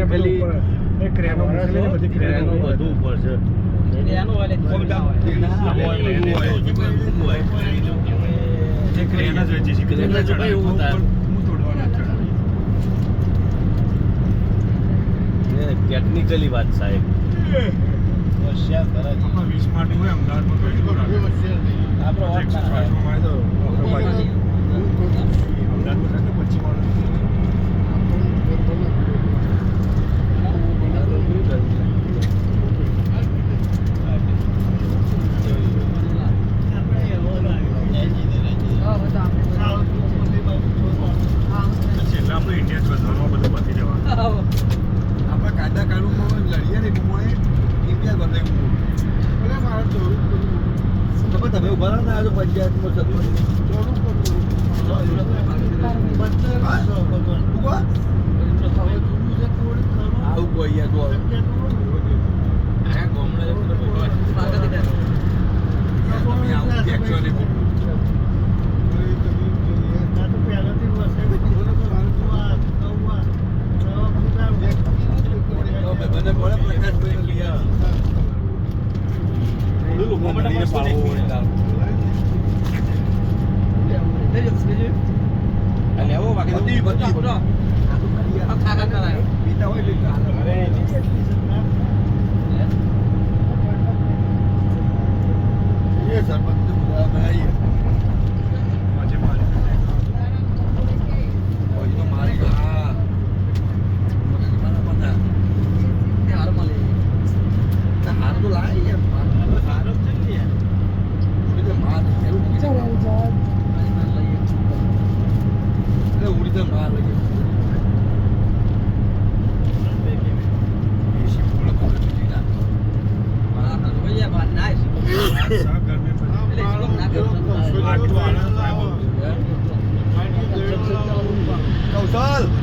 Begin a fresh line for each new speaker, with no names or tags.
પેલી એક ક્રેનો મૂકેલી બધી ક્રેનો બધું ઉપર છે ક્રેનો વાલે જે ક્રેનો જ વેચી છે ક્રેનો જ ભાઈ એવું થાય હું તોડવાના ચડા ટેકનિકલી વાત સાહેબ હોશિયાર કરે આપણે 20 માટે હોય અમદાવાદમાં કઈ તો આપણે વાત માં તો અમદાવાદમાં છે 25 માણસ તમે ઉભા રહો ને આ પંચાયતમાં આવું કોઈ કૌશલ